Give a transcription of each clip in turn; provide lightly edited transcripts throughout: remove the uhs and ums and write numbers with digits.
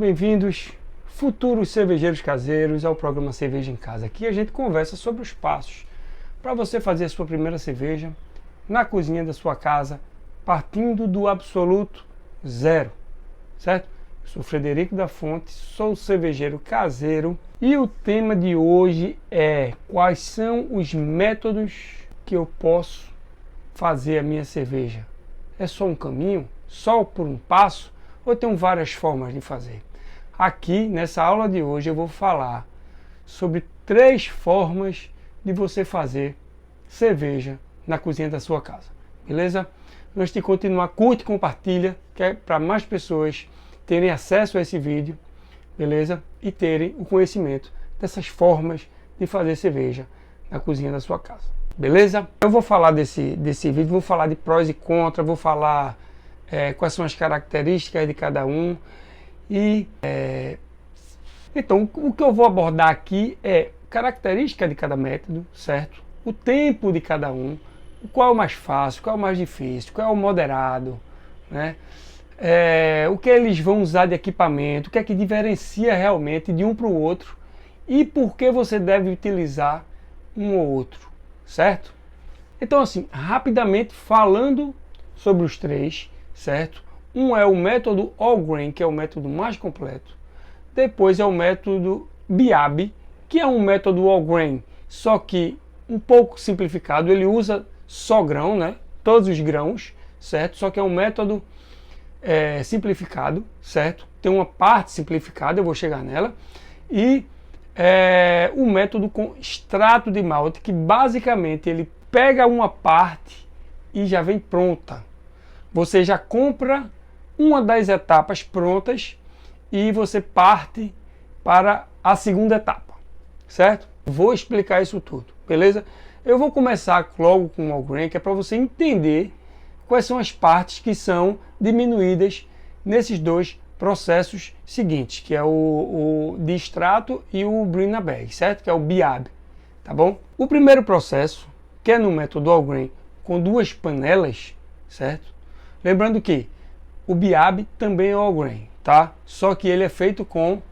bem-vindos, futuros cervejeiros caseiros, ao programa Cerveja em Casa. Aqui a gente conversa sobre os passos para você fazer a sua primeira cerveja na cozinha da sua casa, partindo do absoluto zero, certo? Eu sou Frederico da Fonte, sou cervejeiro caseiro e o tema de hoje é quais são os métodos que eu posso fazer a minha cerveja. É só um caminho? Só por um passo? Ou tem várias formas de fazer? Aqui, nessa aula de hoje, eu vou falar sobre 3 formas de você fazer cerveja na cozinha da sua casa. Beleza? Antes de continuar, curte e compartilha, que é para mais pessoas terem acesso a esse vídeo, beleza? E terem o conhecimento dessas formas de fazer cerveja na cozinha da sua casa. Beleza? Eu vou falar desse vídeo, vou falar de prós e contras, vou falar quais são as características de cada um. Então, o que eu vou abordar aqui é característica de cada método, certo? O tempo de cada um, qual é o mais fácil, qual é o mais difícil, qual é o moderado, né? O que eles vão usar de equipamento, o que é que diferencia realmente de um para o outro e por que você deve utilizar um ou outro, certo? Então, assim, rapidamente falando sobre os 3, certo? Um é o método All Grain, que é o método mais completo. Depois é o método BIAB, que é um método All Grain, só que um pouco simplificado. Ele usa só grão, né? Todos os grãos, certo? Só que é um método simplificado, certo? Tem uma parte simplificada, eu vou chegar nela. E o método com extrato de malte, que basicamente ele pega uma parte e já vem pronta. Você já compra uma das etapas prontas e você parte para a segunda etapa, certo? Vou explicar isso tudo, beleza? Eu vou começar logo com o All Grain, que é para você entender quais são as partes que são diminuídas nesses 2 processos seguintes, que é o de extrato e o Bring na Bag, certo? Que é o BIAB, tá bom? O primeiro processo, que é no método All Grain, com 2 panelas, certo? Lembrando que o BIAB também é All Grain, tá? Só que ele é feito com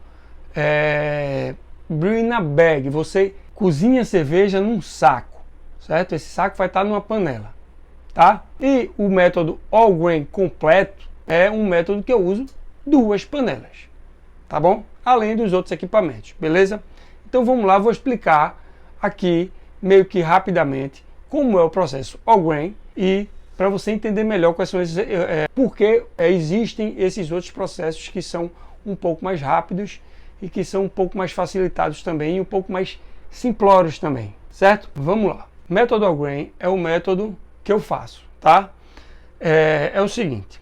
Bring na Bag. Você cozinha a cerveja num saco, certo? Esse saco vai estar numa panela, tá? E o método All Grain completo é um método que eu uso 2 panelas, tá bom? Além dos outros equipamentos, beleza? Então vamos lá, vou explicar aqui meio que rapidamente como é o processo All Grain e para você entender melhor quais são esses, porque existem esses outros processos que são um pouco mais rápidos e que são um pouco mais facilitados também e um pouco mais simplórios também, certo? Vamos lá. Método All Grain é o método que eu faço, tá? É o seguinte,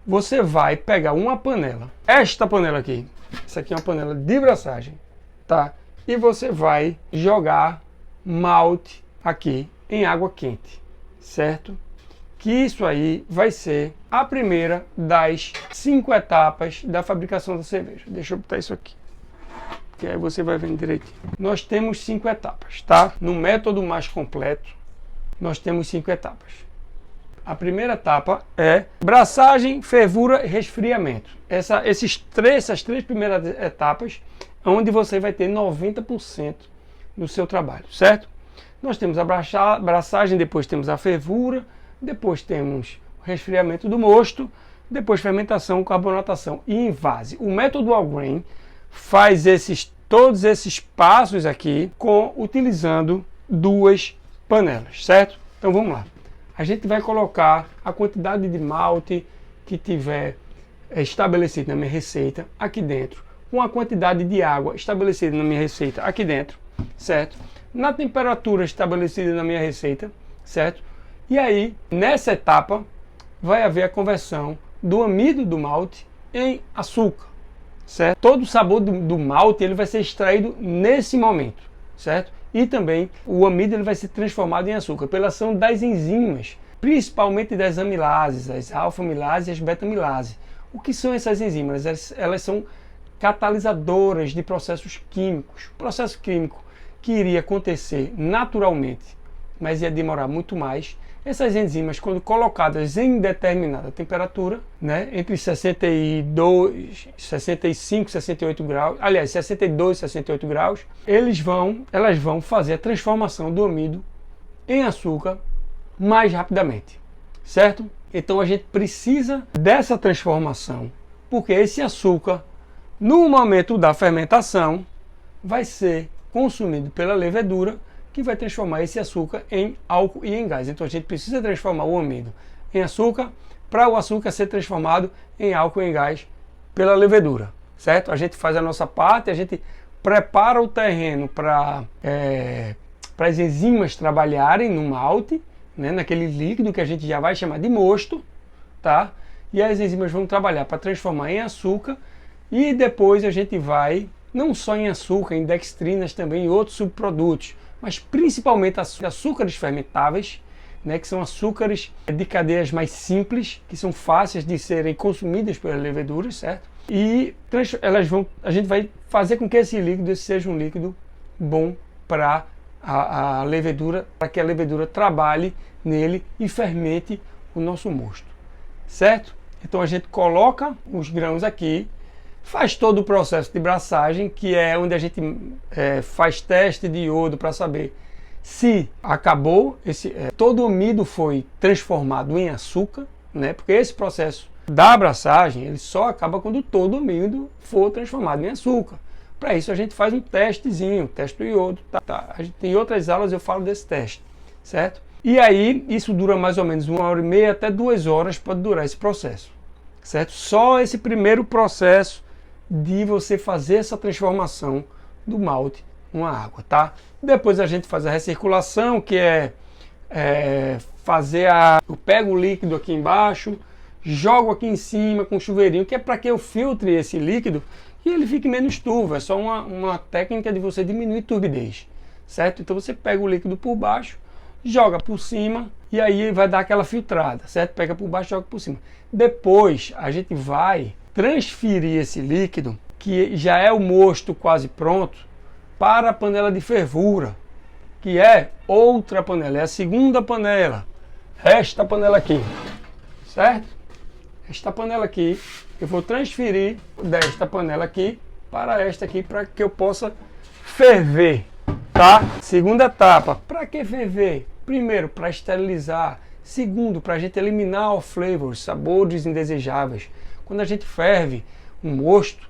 você vai pegar uma panela, esta panela aqui, essa aqui é uma panela de braçagem, tá? E você vai jogar malte aqui em água quente, certo? Que isso aí vai ser a primeira das 5 etapas da fabricação da cerveja. Deixa eu botar isso aqui, que aí você vai vendo direitinho. Nós temos 5 etapas, tá? No método mais completo, nós temos 5 etapas. A primeira etapa é braçagem, fervura e resfriamento. Essas 3 primeiras etapas é onde você vai ter 90% do seu trabalho, certo? Nós temos a braçagem, depois temos a fervura, depois temos o resfriamento do mosto, depois fermentação, carbonatação e invase. O método All Grain faz todos esses passos aqui utilizando 2 panelas, certo? Então vamos lá. A gente vai colocar a quantidade de malte que tiver estabelecida na minha receita aqui dentro, com a quantidade de água estabelecida na minha receita aqui dentro, certo? Na temperatura estabelecida na minha receita, certo? E aí, nessa etapa, vai haver a conversão do amido do malte em açúcar, certo? Todo o sabor do malte ele vai ser extraído nesse momento, certo? E também o amido ele vai ser transformado em açúcar pela ação das enzimas, principalmente das amilases, as alfa-amilases e as beta-amilases. O que são essas enzimas? Elas são catalisadoras de processos químicos. O processo químico que iria acontecer naturalmente, mas ia demorar muito mais, Essas enzimas, quando colocadas em determinada temperatura, né, entre 62, 65, 68 graus, aliás, 62 e 68 graus, elas vão fazer a transformação do amido em açúcar mais rapidamente, certo? Então a gente precisa dessa transformação, porque esse açúcar, no momento da fermentação, vai ser consumido pela levedura, que vai transformar esse açúcar em álcool e em gás. Então a gente precisa transformar o amido em açúcar para o açúcar ser transformado em álcool e em gás pela levedura, certo? A gente faz a nossa parte, a gente prepara o terreno para as enzimas trabalharem no malte, né, naquele líquido que a gente já vai chamar de mosto, tá? E as enzimas vão trabalhar para transformar em açúcar, e depois a gente vai, não só em açúcar, em dextrinas também, em outros subprodutos, mas principalmente açúcares fermentáveis, né, que são açúcares de cadeias mais simples, que são fáceis de serem consumidas pelas leveduras, certo? E a gente vai fazer com que esse líquido seja um líquido bom para a levedura, para que a levedura trabalhe nele e fermente o nosso mosto, certo? Então a gente coloca os grãos aqui, faz todo o processo de braçagem, que é onde a gente faz teste de iodo para saber se acabou, todo o amido foi transformado em açúcar, né? Porque esse processo da abraçagem ele só acaba quando todo o amido for transformado em açúcar. Para isso a gente faz um testezinho, teste do iodo. Tá? A gente, em outras aulas eu falo desse teste, certo? E aí isso dura mais ou menos 1h30 até 2 horas, pode durar esse processo, certo? Só esse primeiro processo de você fazer essa transformação do malte numa água, tá? Depois a gente faz a recirculação, que eu pego o líquido aqui embaixo, jogo aqui em cima com um chuveirinho, que é para que eu filtre esse líquido e ele fique menos turvo. É só uma técnica de você diminuir turbidez, certo? Então você pega o líquido por baixo, joga por cima e aí vai dar aquela filtrada, certo? Pega por baixo, joga por cima. Depois a gente vai transferir esse líquido, que já é o mosto quase pronto, para a panela de fervura, que é outra panela, é a segunda panela, esta panela aqui, certo? Esta panela aqui, eu vou transferir desta panela aqui para esta aqui, para que eu possa ferver, tá? Segunda etapa, para que ferver? Primeiro, para esterilizar. Segundo, para a gente eliminar o flavor, sabores indesejáveis. Quando a gente ferve um mosto,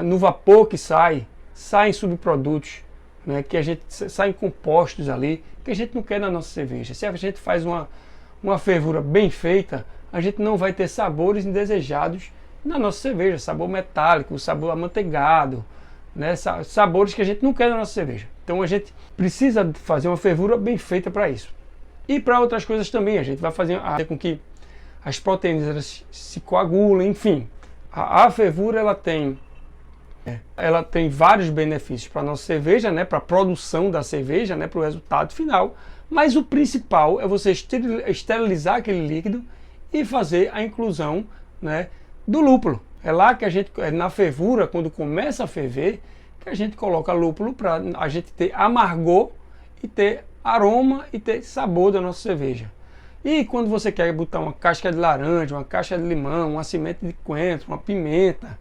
no vapor que saem subprodutos, né, que a gente saem compostos ali, que a gente não quer na nossa cerveja. Se a gente faz uma fervura bem feita, a gente não vai ter sabores indesejados na nossa cerveja, sabor metálico, sabor amanteigado, né, sabores que a gente não quer na nossa cerveja. Então a gente precisa fazer uma fervura bem feita para isso. E para outras coisas também, a gente vai fazer com que as proteínas elas se coagulem, enfim. A fervura ela tem vários benefícios para a nossa cerveja, né, para a produção da cerveja, né, para o resultado final, mas o principal é você esterilizar aquele líquido e fazer a inclusão, né, do lúpulo. É lá que a gente, na fervura, quando começa a ferver, que a gente coloca lúpulo para a gente ter amargor e ter aroma e ter sabor da nossa cerveja. E quando você quer botar uma casca de laranja, uma casca de limão, uma semente de coentro, uma pimenta,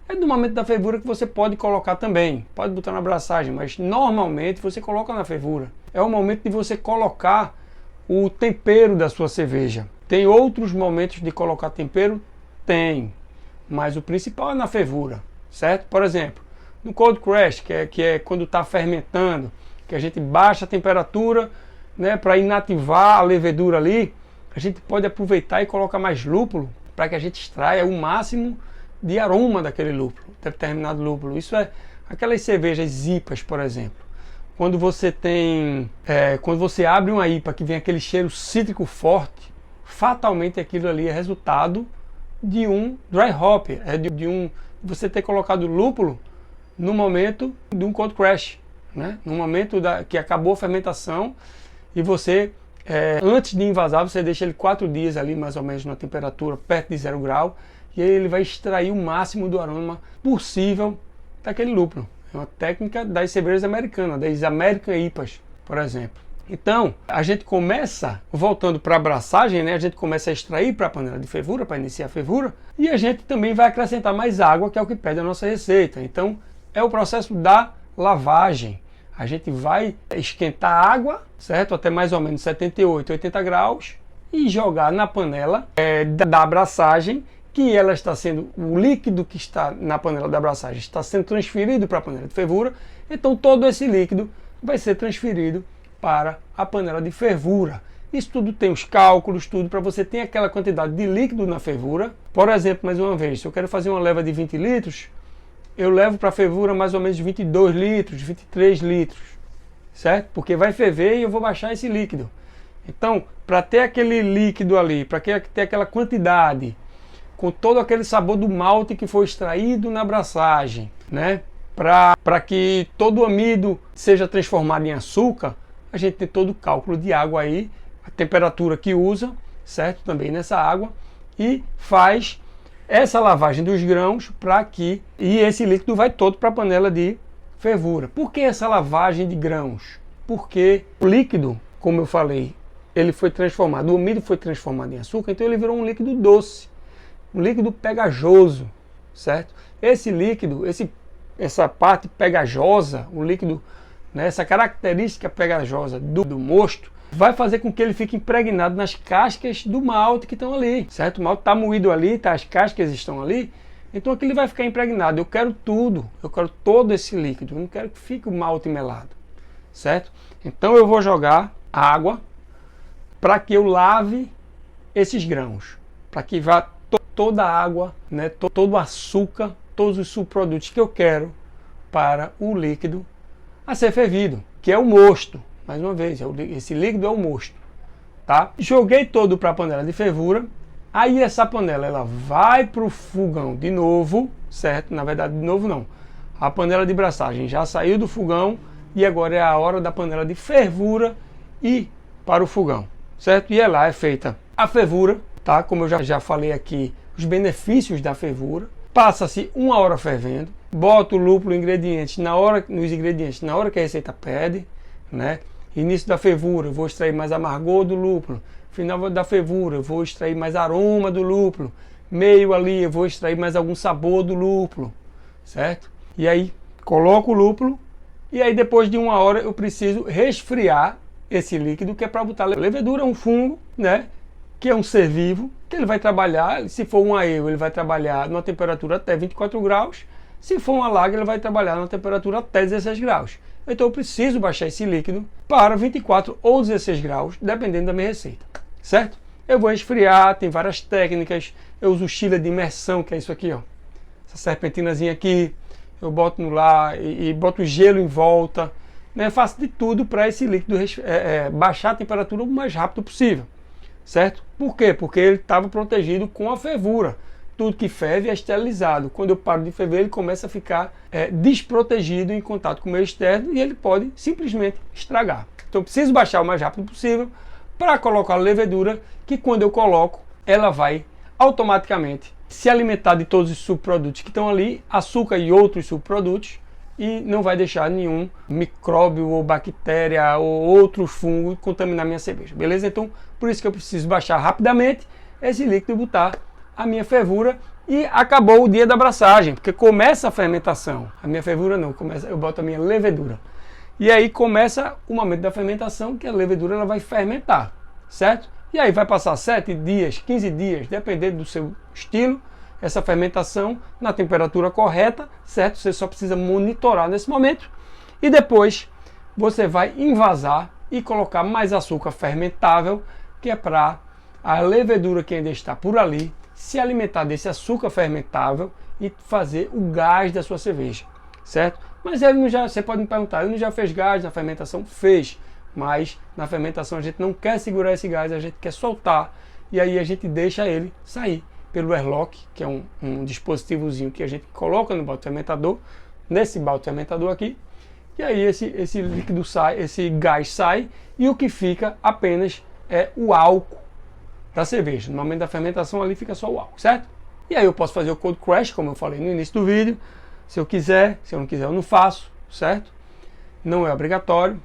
é do momento da fervura que você pode colocar também. Pode botar na abraçagem, mas normalmente você coloca na fervura. É o momento de você colocar o tempero da sua cerveja. Tem outros momentos de colocar tempero? Tem. Mas o principal é na fervura, certo? Por exemplo, no cold crash, que é quando está fermentando, que a gente baixa a temperatura, né, para inativar a levedura ali, a gente pode aproveitar e colocar mais lúpulo para que a gente extraia o máximo de aroma daquele lúpulo, determinado lúpulo. Isso é aquelas cervejas IPAs, por exemplo. Quando você abre uma IPA que vem aquele cheiro cítrico forte, fatalmente aquilo ali é resultado de um dry hop, você ter colocado lúpulo no momento de um cold crash, né? No momento que acabou a fermentação. E você, antes de envasar, você deixa ele 4 dias ali, mais ou menos, na temperatura perto de 0 grau. E aí ele vai extrair o máximo do aroma possível daquele lúpulo. É uma técnica das cervejas americanas, das American IPAs, por exemplo. Então, a gente começa, voltando para a abraçagem, né? A gente começa a extrair para a panela de fervura, para iniciar a fervura, e a gente também vai acrescentar mais água, que é o que pede a nossa receita. Então, é o processo da lavagem. A gente vai esquentar a água, certo? Até mais ou menos 78, 80 graus, e jogar na panela da abraçagem, que ela está sendo, o líquido que está na panela da abraçagem está sendo transferido para a panela de fervura. Então, todo esse líquido vai ser transferido para a panela de fervura. Isso tudo tem os cálculos, tudo para você ter aquela quantidade de líquido na fervura. Por exemplo, mais uma vez, se eu quero fazer uma leva de 20 litros, eu levo para a fervura mais ou menos 22 litros, 23 litros, certo? Porque vai ferver e eu vou baixar esse líquido. Então, para ter aquele líquido ali, para ter aquela quantidade, com todo aquele sabor do malte que foi extraído na abraçagem, né? Para que todo o amido seja transformado em açúcar, a gente tem todo o cálculo de água aí, a temperatura que usa, certo? Também nessa água, e faz essa lavagem dos grãos e esse líquido vai todo para a panela de fervura. Por que essa lavagem de grãos? Porque o líquido, como eu falei, ele foi transformado, o amido foi transformado em açúcar, então ele virou um líquido doce, um líquido pegajoso, certo? Esse líquido, essa parte pegajosa, o líquido, né, essa característica pegajosa do mosto, vai fazer com que ele fique impregnado nas cascas do malte que estão ali, certo? O malte está moído ali, tá, as cascas estão ali, então aquilo vai ficar impregnado. Eu quero tudo, eu quero todo esse líquido, eu não quero que fique o malte melado, certo? Então eu vou jogar água para que eu lave esses grãos, para que vá toda a água, né, todo o açúcar, todos os subprodutos que eu quero para o líquido a ser fervido, que é o mosto. Mais uma vez, esse líquido é o mosto, tá? Joguei todo para a panela de fervura. Aí essa panela ela vai para o fogão de novo, certo? Na verdade, de novo não. A panela de braçagem já saiu do fogão e agora é a hora da panela de fervura ir para o fogão, certo? E lá é feita a fervura, tá? Como eu já falei aqui, os benefícios da fervura. Passa-se 1 hora fervendo, bota o lúpulo nos ingredientes na hora que a receita pede, né? Início da fervura, eu vou extrair mais amargor do lúpulo. Final da fervura, eu vou extrair mais aroma do lúpulo. Meio ali, eu vou extrair mais algum sabor do lúpulo, certo? E aí, coloco o lúpulo e aí depois de 1 hora eu preciso resfriar esse líquido, que é para botar levedura, um fungo, né? Que é um ser vivo, que ele vai trabalhar, se for um aeo, ele vai trabalhar numa temperatura até 24 graus. Se for uma laga, ele vai trabalhar numa temperatura até 16 graus. Então eu preciso baixar esse líquido para 24 ou 16 graus, dependendo da minha receita, certo? Eu vou esfriar, tem várias técnicas. Eu uso o chiller de imersão, que é isso aqui, ó. Essa serpentinazinha aqui, eu boto no lá e boto gelo em volta, né? Faço de tudo para esse líquido baixar a temperatura o mais rápido possível, certo? Por quê? Porque ele estava protegido com a fervura. Tudo que ferve é esterilizado. Quando eu paro de ferver, ele começa a ficar desprotegido em contato com o meio externo e ele pode simplesmente estragar. Então eu preciso baixar o mais rápido possível para colocar a levedura, que quando eu coloco, ela vai automaticamente se alimentar de todos os subprodutos que estão ali, açúcar e outros subprodutos, e não vai deixar nenhum micróbio ou bactéria ou outro fungo contaminar minha cerveja, beleza? Então, por isso que eu preciso baixar rapidamente esse líquido e botar a minha fervura, e acabou o dia da abraçagem, porque começa a fermentação. A minha fervura não, eu boto a minha levedura. E aí começa o momento da fermentação, que a levedura ela vai fermentar, certo? E aí vai passar 7 dias, 15 dias, dependendo do seu estilo, essa fermentação na temperatura correta, certo? Você só precisa monitorar nesse momento. E depois você vai envasar e colocar mais açúcar fermentável, que é para a levedura que ainda está por ali se alimentar desse açúcar fermentável e fazer o gás da sua cerveja, certo? Mas ele não já, você pode me perguntar, ele não já fez gás na fermentação? Fez, mas na fermentação a gente não quer segurar esse gás, a gente quer soltar, e aí a gente deixa ele sair pelo airlock, que é um dispositivozinho que a gente coloca no balde fermentador, nesse balde fermentador aqui, e aí esse líquido sai, esse gás sai, e o que fica apenas é o álcool da cerveja. No momento da fermentação ali fica só o álcool, certo? E aí eu posso fazer o cold crash, como eu falei no início do vídeo, se eu quiser, se eu não quiser eu não faço, certo? Não é obrigatório.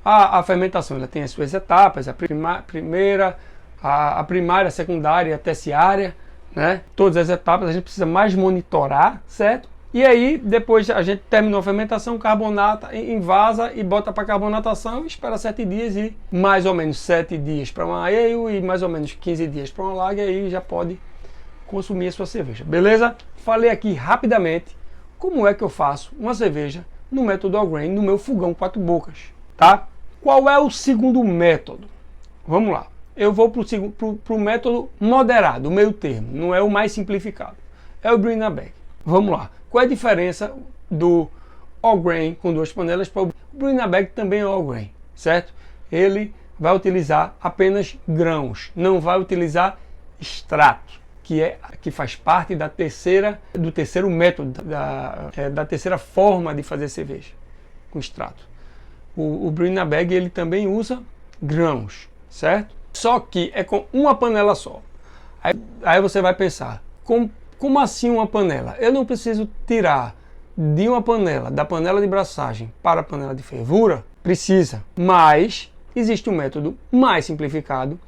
A fermentação ela tem as suas etapas, a primeira, a primária, a secundária e a terciária, né? Todas as etapas a gente precisa mais monitorar, certo? E aí, depois a gente terminou a fermentação, carbonata, envasa e bota para carbonatação, espera 7 dias e mais ou menos 7 dias para uma ale e mais ou menos 15 dias para uma lager, e aí já pode consumir a sua cerveja. Beleza? Falei aqui rapidamente como é que eu faço uma cerveja no método All Grain, no meu fogão 4 bocas, tá? Qual é o segundo método? Vamos lá. Eu vou para o método moderado, o meio termo, não é o mais simplificado. É o Brewing in a Bag. Vamos lá. Qual é a diferença do All Grain com 2 panelas para o Brewing in a Bag? Também é All Grain, certo? Ele vai utilizar apenas grãos, não vai utilizar extrato, que faz parte do terceiro método, da terceira forma de fazer cerveja com extrato. O Brewing in a Bag ele também usa grãos, certo? Só que é com uma panela só. Aí você vai pensar, como assim uma panela? Eu não preciso tirar de uma panela, da panela de braçagem para a panela de fervura? Precisa, mas existe um método mais simplificado,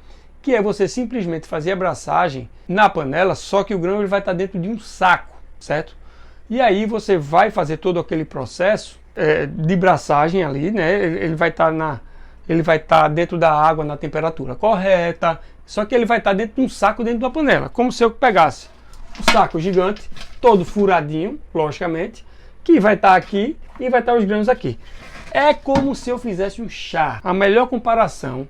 que é você simplesmente fazer a braçagem na panela, só que o grão ele vai estar dentro de um saco, certo? E aí você vai fazer todo aquele processo de braçagem ali, né? Ele vai estar dentro da água na temperatura correta, só que ele vai estar dentro de um saco dentro da panela, como se eu pegasse um saco gigante, todo furadinho, logicamente, que vai estar aqui e vai estar os grãos aqui. É como se eu fizesse um chá. A melhor comparação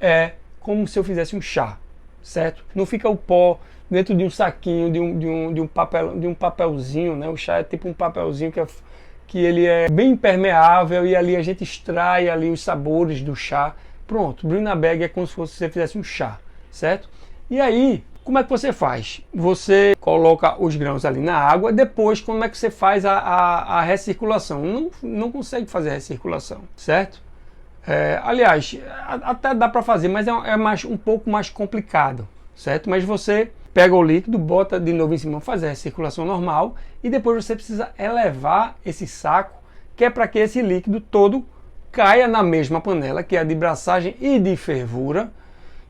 é como se eu fizesse um chá, certo? Não fica o pó dentro de um saquinho, de um papelzinho, né? O chá é tipo um papelzinho que ele é bem impermeável e ali a gente extrai ali os sabores do chá. Pronto, Brewing in a Bag é como se você fizesse um chá, certo? E aí, como é que você faz? Você coloca os grãos ali na água, depois como é que você faz a recirculação? Não consegue fazer a recirculação, certo? Aliás, até dá para fazer, mas um pouco mais complicado, certo? Mas você pega o líquido, bota de novo em cima, faz a recirculação normal e depois você precisa elevar esse saco, que é para que esse líquido todo caia na mesma panela, que é a de braçagem e de fervura,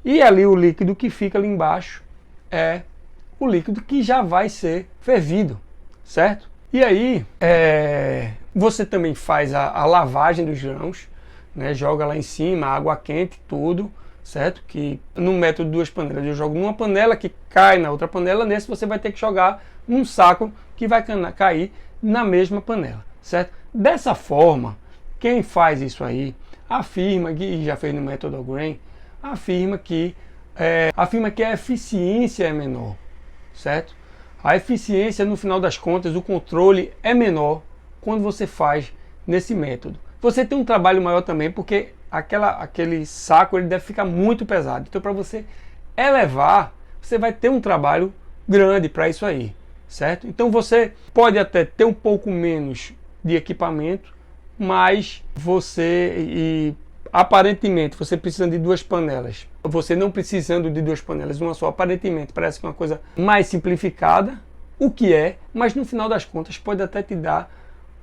e ali o líquido que fica ali embaixo é o líquido que já vai ser fervido, certo? E aí você também faz a lavagem dos grãos, né? Joga lá em cima, água quente, tudo, certo? Que no método 2 panelas eu jogo numa panela que cai na outra panela, nesse você vai ter que jogar num saco que vai cair na mesma panela, certo? Dessa forma, quem faz isso aí afirma, que já fez no método All Grain, afirma que a eficiência é menor, certo? A eficiência, no final das contas, o controle é menor quando você faz nesse método. Você tem um trabalho maior também, porque aquele saco ele deve ficar muito pesado. Então, para você elevar, você vai ter um trabalho grande para isso aí, certo? Então, você pode até ter um pouco menos de equipamento, mas aparentemente, você precisando de 2 panelas, você não precisando de 2 panelas, uma só, aparentemente parece que é uma coisa mais simplificada, o que é, mas no final das contas pode até te dar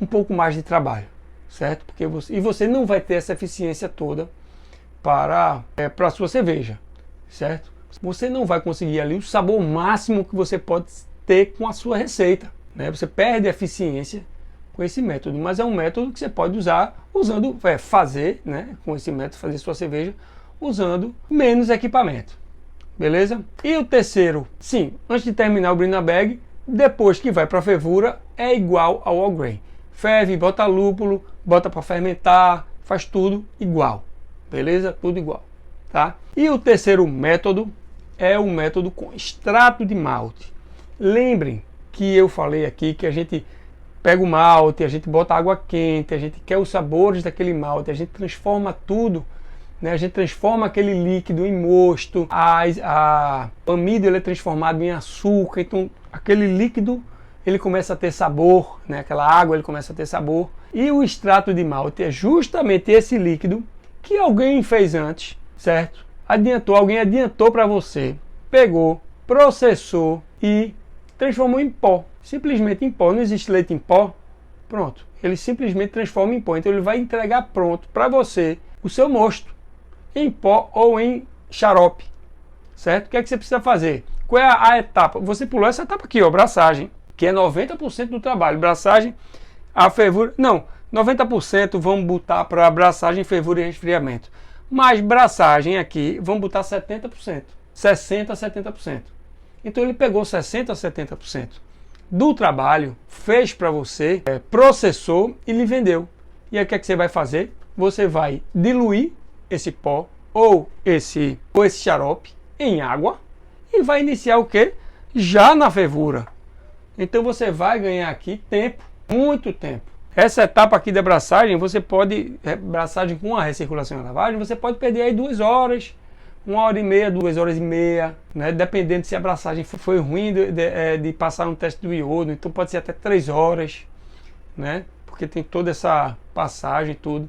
um pouco mais de trabalho, certo? Porque você não vai ter essa eficiência toda para a sua cerveja, certo? Você não vai conseguir ali o sabor máximo que você pode ter com a sua receita, né? Você perde a eficiência com esse método, mas é um método que você pode usar fazer, né, com esse método, fazer sua cerveja usando menos equipamento, beleza? E o terceiro, sim, antes de terminar o Brewing in a Bag, depois que vai para a fervura, é igual ao All Grain. Ferve, bota lúpulo, bota para fermentar, faz tudo igual, beleza? Tudo igual, tá? E o terceiro método é o método com extrato de malte. Lembrem que eu falei aqui que a gente pega o malte, a gente bota água quente, a gente quer os sabores daquele malte, a gente transforma tudo, né? A gente transforma aquele líquido em mosto, o amido ele é transformado em açúcar, então aquele líquido ele começa a ter sabor, né? Aquela água ele começa a ter sabor. E o extrato de malte é justamente esse líquido que alguém fez antes, certo? Alguém adiantou para você, pegou, processou e transformou em pó, simplesmente em pó. Não existe leite em pó, pronto, ele simplesmente transforma em pó. Então ele vai entregar pronto para você o seu mosto, em pó ou em xarope, certo? O que é que você precisa fazer? Qual é a etapa? Você pulou essa etapa aqui, ó, braçagem, que é 90% do trabalho. Braçagem, a fervura, não, 90% vamos botar para braçagem, fervura e resfriamento. Mas braçagem aqui, vamos botar 70%, 60% a 70%. Então ele pegou 60% a 70% do trabalho, fez para você, processou e lhe vendeu. E aí o que é que você vai fazer? Você vai diluir esse pó ou esse xarope em água e vai iniciar o que? Já na fervura. Então você vai ganhar aqui tempo, muito tempo. Essa etapa aqui da braçagem, você pode, braçagem com a recirculação e a lavagem, você pode perder aí 2 horas, 1h30, 2h30, né? Dependendo se a braçagem foi ruim de passar um teste do iodo, então pode ser até 3 horas, né? Porque tem toda essa passagem e tudo.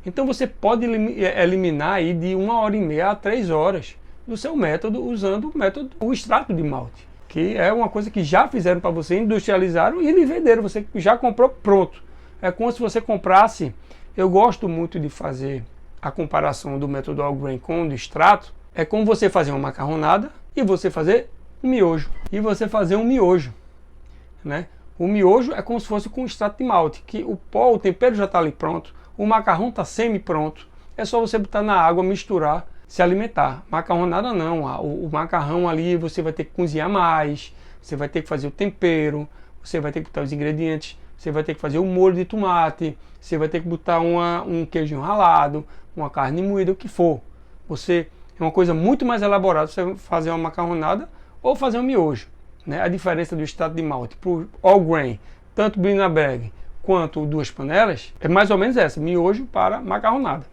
Então você pode eliminar aí de 1h30 a 3 horas do seu método, usando o extrato de malte, que é uma coisa que já fizeram para você, industrializaram e lhe venderam, você já comprou pronto. É como se você comprasse, eu gosto muito de fazer a comparação do método all grain com o do extrato, é como você fazer uma macarronada e você fazer um miojo. E você fazer um miojo, né? O miojo é como se fosse com extrato de malte, que o pó, o tempero já está ali pronto, o macarrão está semi-pronto, é só você botar na água, misturar, se alimentar. Macarronada não, o macarrão ali você vai ter que cozinhar mais, você vai ter que fazer o tempero, você vai ter que botar os ingredientes, você vai ter que fazer o molho de tomate, você vai ter que botar um queijinho ralado, uma carne moída, o que for. É uma coisa muito mais elaborada você fazer uma macarronada ou fazer um miojo, né? A diferença do extrato de malte para o all grain, tanto Bilderberg quanto 2 panelas, é mais ou menos essa, miojo para macarronada,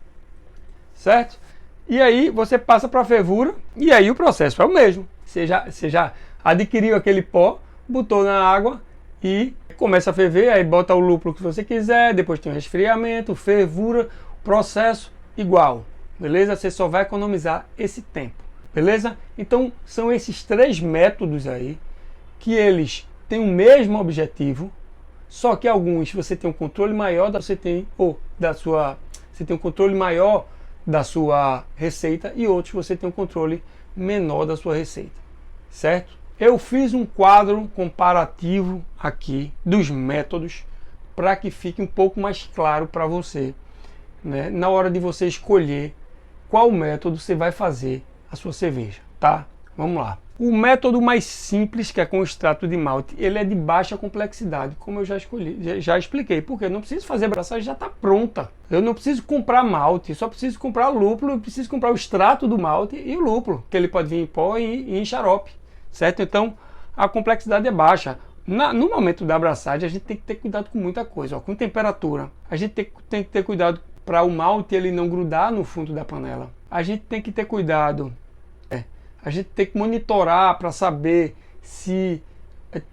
certo? E aí você passa para a fervura e aí o processo é o mesmo. Você já adquiriu aquele pó, botou na água e começa a ferver, aí bota o lúpulo que você quiser, depois tem o resfriamento, fervura, processo igual, beleza? Você só vai economizar esse tempo, beleza? Então são esses 3 métodos aí que eles têm o mesmo objetivo, só que alguns você tem um controle maior você tem um controle maior da sua receita e outros você tem um controle menor da sua receita, certo? Eu fiz um quadro comparativo aqui dos métodos para que fique um pouco mais claro para você, né? Na hora de você escolher qual método você vai fazer a sua cerveja, tá? Vamos lá. O método mais simples, que é com extrato de malte, ele é de baixa complexidade, como eu já expliquei. Porque eu não preciso fazer a braçagem, já está pronta. Eu não preciso comprar malte, só preciso comprar lúpulo, eu preciso comprar o extrato do malte e o lúpulo, que ele pode vir em pó e em xarope, certo? Então, a complexidade é baixa. No momento da abraçagem, a gente tem que ter cuidado com muita coisa, ó, com temperatura. A gente tem que ter cuidado para o malte ele não grudar no fundo da panela. A gente tem que ter cuidado. A gente tem que monitorar para saber se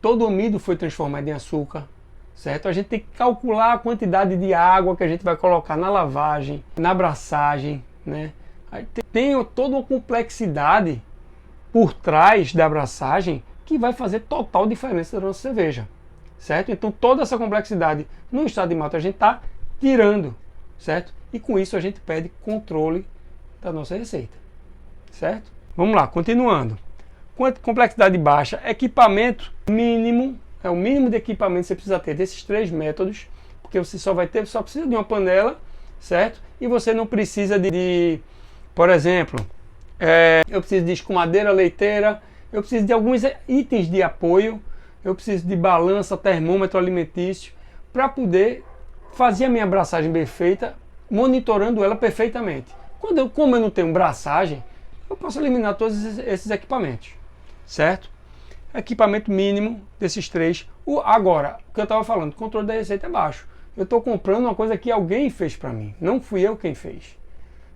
todo o amido foi transformado em açúcar, certo? A gente tem que calcular a quantidade de água que a gente vai colocar na lavagem, na abraçagem, né? Tem toda uma complexidade por trás da abraçagem que vai fazer total diferença da nossa cerveja, certo? Então toda essa complexidade no estado de malte a gente está tirando, certo? E com isso a gente perde controle da nossa receita, certo? Vamos lá, continuando. Complexidade baixa, equipamento mínimo, é o mínimo de equipamento que você precisa ter desses 3 métodos, porque você só precisa de uma panela, certo? E você não precisa por exemplo, eu preciso de escumadeira, leiteira, eu preciso de alguns itens de apoio, eu preciso de balança, termômetro alimentício, para poder fazer a minha abraçagem bem feita, monitorando ela perfeitamente. Como eu não tenho braçagem, eu posso eliminar todos esses equipamentos, certo? Equipamento mínimo desses 3. Agora, o que eu estava falando, o controle da receita é baixo. Eu estou comprando uma coisa que alguém fez para mim, não fui eu quem fez.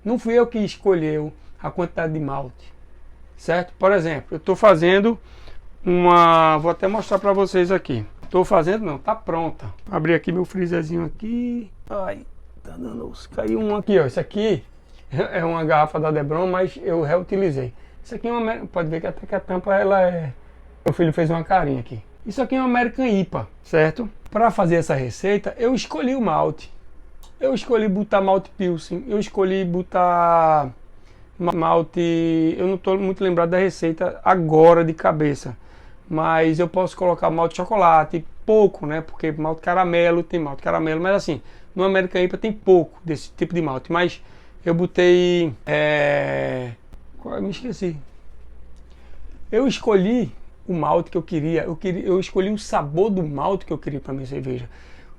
Não fui eu que escolheu a quantidade de malte, certo? Por exemplo, eu estou fazendo vou até mostrar para vocês aqui. Estou fazendo, não, tá pronta. Vou abrir aqui meu freezerzinho aqui. Ai, tá dando, caiu um aqui, ó. Isso aqui é uma garrafa da Debron, mas eu reutilizei. Isso aqui é uma... Pode ver que até que a tampa, ela é... Meu filho fez uma carinha aqui. Isso aqui é uma American IPA, certo? Para fazer essa receita, eu escolhi o malte. Eu escolhi botar malte Pilsen, eu escolhi botar malte, eu não estou muito lembrado da receita agora de cabeça, mas eu posso colocar malte chocolate, pouco, né? Porque malte caramelo, tem malte caramelo, mas assim, no American IPA tem pouco desse tipo de malte, mas eu botei, eu me esqueci. Eu escolhi o malte que eu queria, eu escolhi o sabor do malte que eu queria para minha cerveja.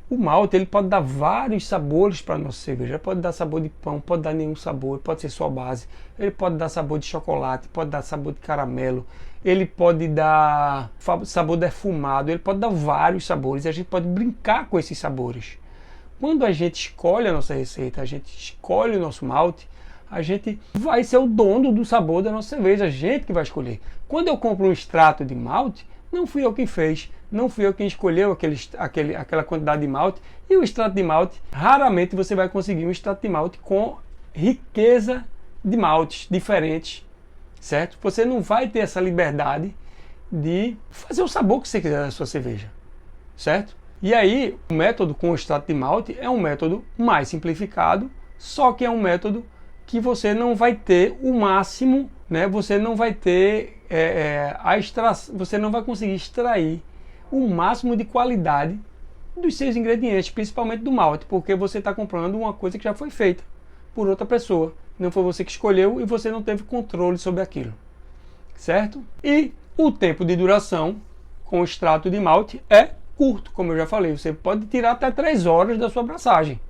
O malte, ele pode dar vários sabores para a nossa cerveja. Ele pode dar sabor de pão, pode dar nenhum sabor, pode ser só base. Ele pode dar sabor de chocolate, pode dar sabor de caramelo. Ele pode dar sabor defumado, ele pode dar vários sabores. E a gente pode brincar com esses sabores. Quando a gente escolhe a nossa receita, a gente escolhe o nosso malte, a gente vai ser o dono do sabor da nossa cerveja, a gente que vai escolher. Quando eu compro um extrato de malte, não fui eu quem fez, não fui eu quem escolheu aquela quantidade de malte. E o extrato de malte, raramente você vai conseguir um extrato de malte com riqueza de maltes diferentes, certo? Você não vai ter essa liberdade de fazer o sabor que você quiser da sua cerveja, certo? E aí, o método com o extrato de malte é um método mais simplificado, só que é um método que você não vai ter o máximo, né? Você não vai ter você não vai conseguir extrair o máximo de qualidade dos seus ingredientes, principalmente do malte, porque você está comprando uma coisa que já foi feita por outra pessoa. Não foi você que escolheu e você não teve controle sobre aquilo, certo? E o tempo de duração com o extrato de malte é curto, como eu já falei. Você pode tirar até 3 horas da sua braçagem.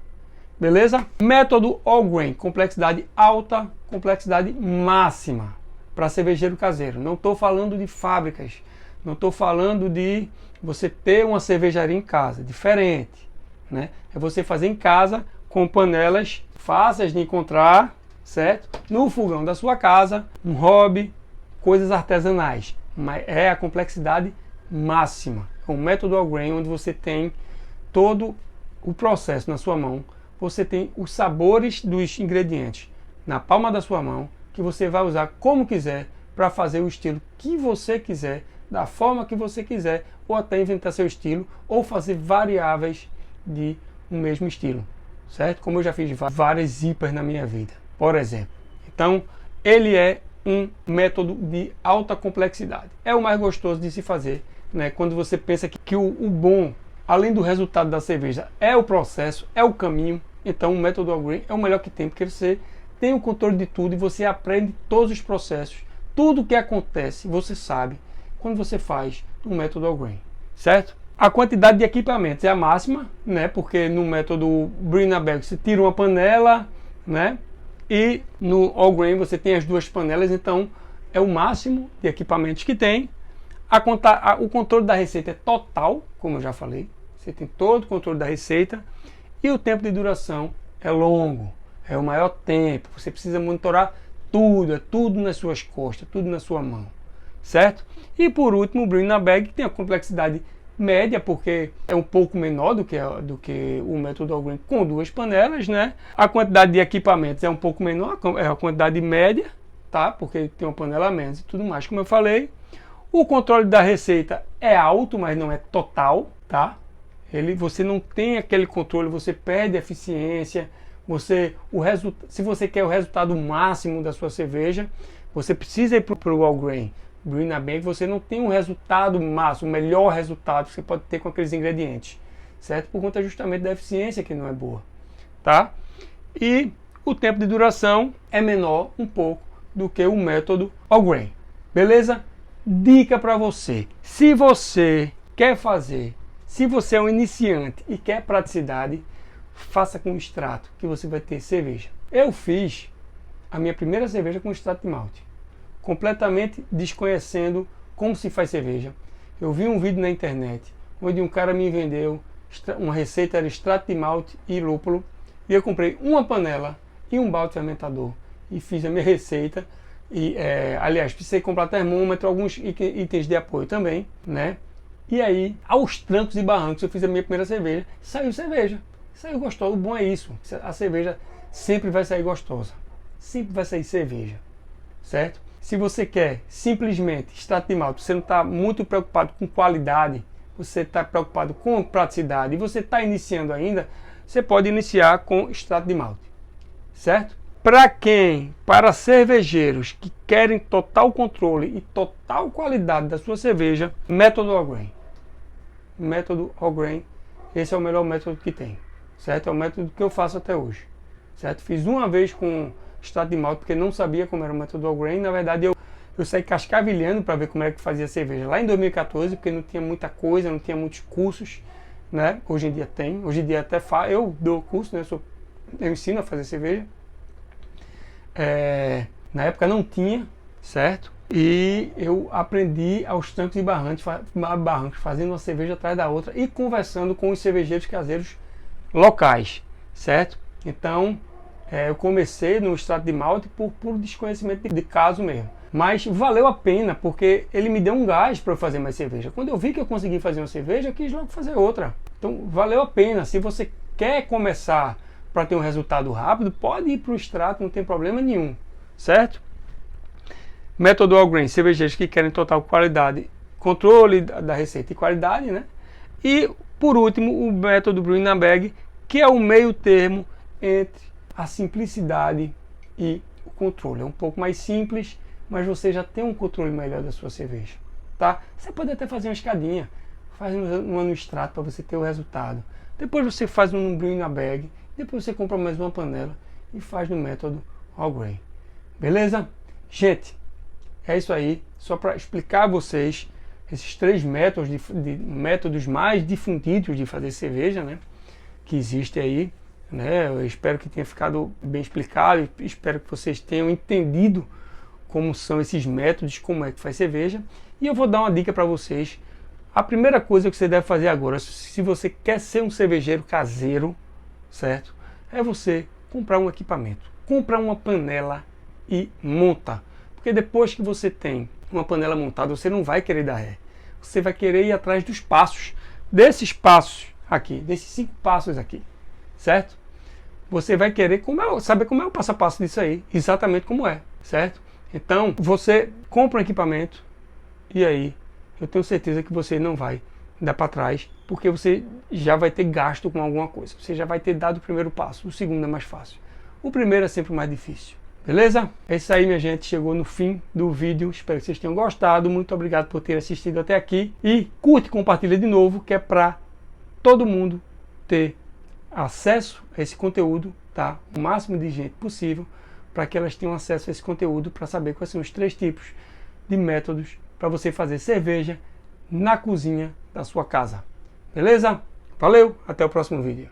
Beleza? Método All Grain, complexidade alta, complexidade máxima para cervejeiro caseiro. Não estou falando de fábricas, não estou falando de você ter uma cervejaria em casa, diferente, né? É você fazer em casa com panelas fáceis de encontrar, certo? No fogão da sua casa, um hobby, coisas artesanais. Mas é a complexidade máxima. É um método All Grain onde você tem todo o processo na sua mão. Você tem os sabores dos ingredientes na palma da sua mão, que você vai usar como quiser para fazer o estilo que você quiser, da forma que você quiser, ou até inventar seu estilo, ou fazer variáveis de um mesmo estilo, certo? Como eu já fiz várias IPAs na minha vida, por exemplo. Então, ele é um método de alta complexidade. É o mais gostoso de se fazer, né? Quando você pensa que o bom, além do resultado da cerveja, é o processo, é o caminho. Então o método All Grain é o melhor que tem, porque você tem o controle de tudo e você aprende todos os processos, tudo o que acontece, você sabe quando você faz no método All Grain, certo? A quantidade de equipamentos é a máxima, né? Porque no método Brew in a Bag você tira uma panela, né? E no All Grain você tem as 2 panelas, então é o máximo de equipamentos que tem. O controle da receita é total, como eu já falei, você tem todo o controle da receita. E o tempo de duração é longo, é o maior tempo. Você precisa monitorar tudo, é tudo nas suas costas, tudo na sua mão, certo? E por último, o Brew in a Bag tem a complexidade média, porque é um pouco menor do que o método All Grain com 2 panelas, né? A quantidade de equipamentos é um pouco menor, é a quantidade média, tá? Porque tem uma panela a menos e tudo mais, como eu falei. O controle da receita é alto, mas não é total, tá? Você não tem aquele controle, você perde a eficiência. Se você quer o resultado máximo da sua cerveja, você precisa ir para o All Grain. Brew in a Bag, você não tem um resultado máximo, o melhor resultado que você pode ter com aqueles ingredientes, certo? Por conta justamente da eficiência que não é boa, tá? E o tempo de duração é menor um pouco do que o método All Grain, beleza? Dica para você: se você quer fazer, se você é um iniciante e quer praticidade, faça com extrato, que você vai ter cerveja. Eu fiz a minha primeira cerveja com extrato de malte, completamente desconhecendo como se faz cerveja. Eu vi um vídeo na internet onde um cara me vendeu uma receita, era extrato de malte e lúpulo, e eu comprei uma panela e um balde fermentador e fiz a minha receita. E, aliás, precisei comprar termômetro, alguns itens de apoio também, né? E aí, aos trancos e barrancos, eu fiz a minha primeira cerveja, saiu cerveja, saiu gostosa. O bom é isso, a cerveja sempre vai sair gostosa, sempre vai sair cerveja, certo? Se você quer simplesmente extrato de malte, você não está muito preocupado com qualidade, você está preocupado com praticidade e você está iniciando ainda, você pode iniciar com extrato de malte, certo? Para cervejeiros que querem total controle e total qualidade da sua cerveja, método All Grain. Método All Grain, esse é o melhor método que tem, certo? É o método que eu faço até hoje, certo? Fiz uma vez com extrato de malte porque não sabia como era o método All Grain. Na verdade, eu saí cascavilhando para ver como era que fazia cerveja lá em 2014, porque não tinha muita coisa, não tinha muitos cursos, né? Hoje em dia tem, hoje em dia até eu dou curso, né? Eu ensino a fazer cerveja. Na época não tinha, certo? E eu aprendi aos trancos e barrancos, fazendo uma cerveja atrás da outra e conversando com os cervejeiros caseiros locais, certo? Então, eu comecei no extrato de malte por puro desconhecimento de caso mesmo. Mas valeu a pena, porque ele me deu um gás para eu fazer mais cerveja. Quando eu vi que eu consegui fazer uma cerveja, eu quis logo fazer outra. Então, valeu a pena. Se você quer começar para ter um resultado rápido, pode ir para o extrato, não tem problema nenhum, certo? Método All Grain, cervejeiros que querem total qualidade, controle da receita e qualidade, né? E, por último, o método Brewing na Bag, que é o meio termo entre a simplicidade e o controle. É um pouco mais simples, mas você já tem um controle melhor da sua cerveja, tá? Você pode até fazer uma escadinha, faz uma no extrato para você ter o resultado. Depois você faz um Brewing na Bag, depois você compra mais uma panela e faz no método All Grain. Beleza? Gente, é isso aí. Só para explicar a vocês esses 3 métodos, métodos mais difundidos de fazer cerveja, né? Que existem aí, né? Eu espero que tenha ficado bem explicado. Espero que vocês tenham entendido como são esses métodos, como é que faz cerveja. E eu vou dar uma dica para vocês. A primeira coisa que você deve fazer agora, se você quer ser um cervejeiro caseiro, certo? É você comprar um equipamento, comprar uma panela e monta. Porque depois que você tem uma panela montada, você não vai querer dar ré. Você vai querer ir atrás dos passos, desses passos aqui, desses 5 passos aqui, certo? Você vai querer saber como é o passo a passo disso aí, exatamente como é, certo? Então, você compra um equipamento e aí eu tenho certeza que você não vai dar para trás, porque você já vai ter gasto com alguma coisa. Você já vai ter dado o primeiro passo. O segundo é mais fácil. O primeiro é sempre mais difícil. Beleza? É isso aí, minha gente. Chegou no fim do vídeo. Espero que vocês tenham gostado. Muito obrigado por ter assistido até aqui. E curte e compartilha de novo, que é para todo mundo ter acesso a esse conteúdo, tá? O máximo de gente possível, para que elas tenham acesso a esse conteúdo, para saber quais são os 3 tipos de métodos para você fazer cerveja na cozinha da sua casa. Beleza? Valeu, até o próximo vídeo.